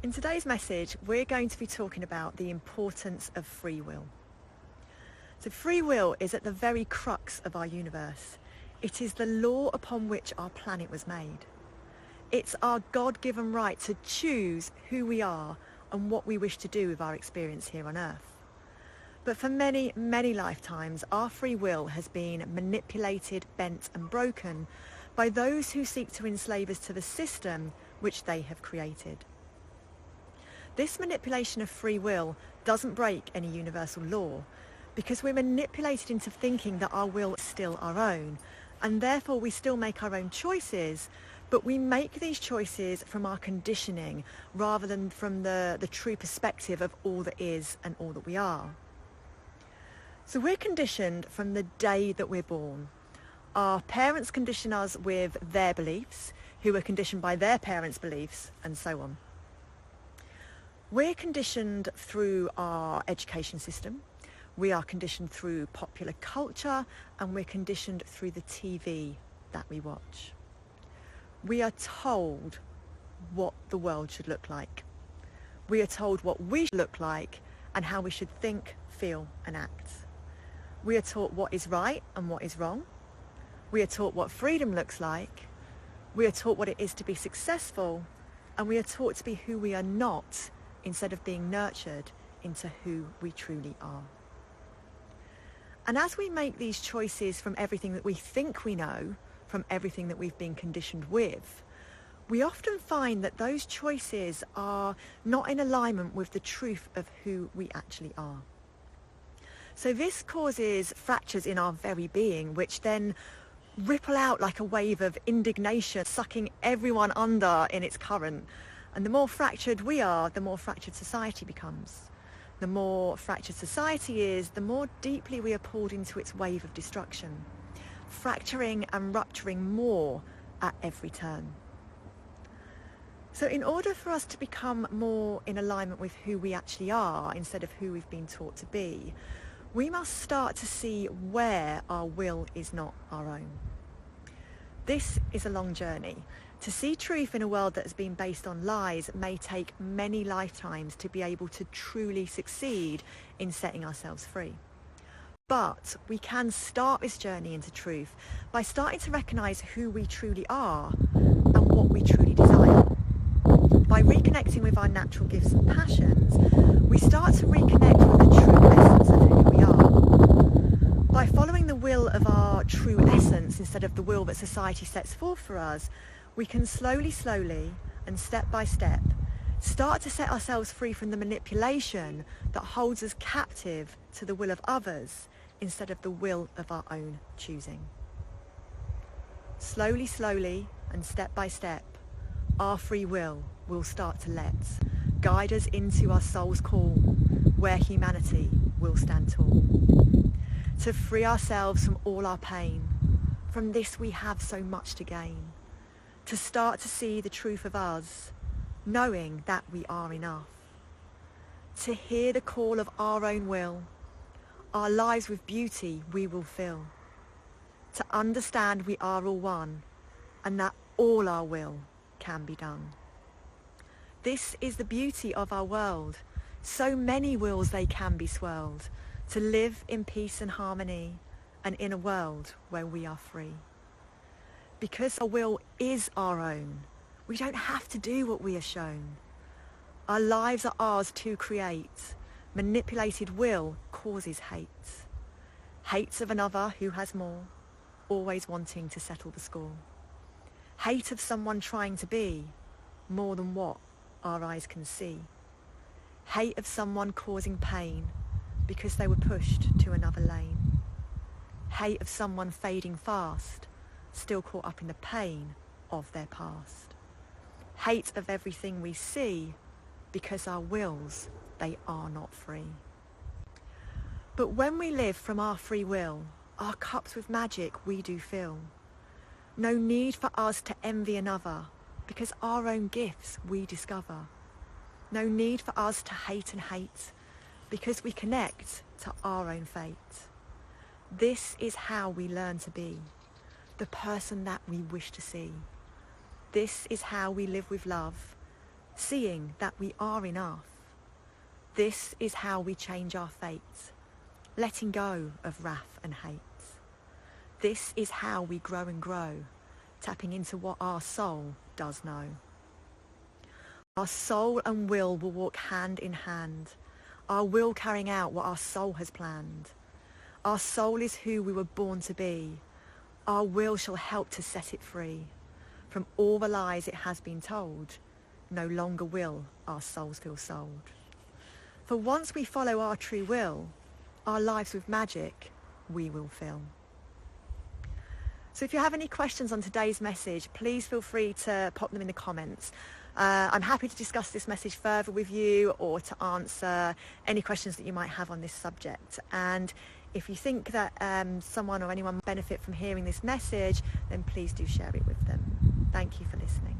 In today's message, we're going to be talking about the importance of free will. So free will is at the very crux of our universe. It is the law upon which our planet was made. It's our God-given right to choose who we are and what we wish to do with our experience here on Earth. But for many, many lifetimes, our free will has been manipulated, bent and broken by those who seek to enslave us to the system which they have created. This manipulation of free will doesn't break any universal law because we're manipulated into thinking that our will is still our own, and therefore we still make our own choices, but we make these choices from our conditioning rather than from the true perspective of all that is and all that we are. So we're conditioned from the day that we're born. Our parents condition us with their beliefs, who are conditioned by their parents' beliefs, and so on. We're conditioned through our education system, we are conditioned through popular culture, and we're conditioned through the TV that we watch. We are told what the world should look like. We are told what we should look like and how we should think, feel and act. We are taught what is right and what is wrong. We are taught what freedom looks like. We are taught what it is to be successful, and we are taught to be who we are not instead of being nurtured into who we truly are. And as we make these choices from everything that we think we know, from everything that we've been conditioned with, we often find that those choices are not in alignment with the truth of who we actually are. So this causes fractures in our very being, which then ripple out like a wave of indignation, sucking everyone under in its current. And the more fractured we are, the more fractured society becomes. The more fractured society is, the more deeply we are pulled into its wave of destruction, fracturing and rupturing more at every turn. So in order for us to become more in alignment with who we actually are instead of who we've been taught to be, we must start to see where our will is not our own. This is a long journey. To see truth in a world that has been based on lies may take many lifetimes to be able to truly succeed in setting ourselves free. But we can start this journey into truth by starting to recognise who we truly are and what we truly desire. By reconnecting with our natural gifts and passions, we start to reconnect with the true essence of who we are. By following the will of our true essence instead of the will that society sets forth for us, we can slowly and step by step start to set ourselves free from the manipulation that holds us captive to the will of others instead of the will of our own choosing. Slowly and step by step, our free will start to guide us into our soul's call, where humanity will stand tall. To free ourselves from all our pain, from this we have so much to gain. To start to see the truth of us, knowing that we are enough. To hear the call of our own will, our lives with beauty we will fill. To understand we are all one, and that all our will can be done. This is the beauty of our world. So many wills they can be swirled, to live in peace and harmony, and in a world where we are free. Because our will is our own, we don't have to do what we are shown. Our lives are ours to create. Manipulated will causes hate. Hate of another who has more, always wanting to settle the score. Hate of someone trying to be more than what our eyes can see. Hate of someone causing pain because they were pushed to another lane. Hate of someone fading fast, still caught up in the pain of their past. Hate of everything we see because our wills, they are not free. But when we live from our free will, our cups with magic we do fill. No need for us to envy another because our own gifts we discover. No need for us to hate because we connect to our own fate. This is how we learn to be the person that we wish to see. This is how we live with love, seeing that we are enough. This is how we change our fate, letting go of wrath and hate. This is how we grow and grow, tapping into what our soul does know. Our soul and will walk hand in hand, our will carrying out what our soul has planned. Our soul is who we were born to be. Our will shall help to set it free from all the lies it has been told. No longer will our souls feel sold. For once we follow our true will, our lives with magic we will fill. So if you have any questions on today's message, please feel free to pop them in the comments. I'm happy to discuss this message further with you or to answer any questions that you might have on this subject. And if you think that someone or anyone might benefit from hearing this message, then please do share it with them. Thank you for listening.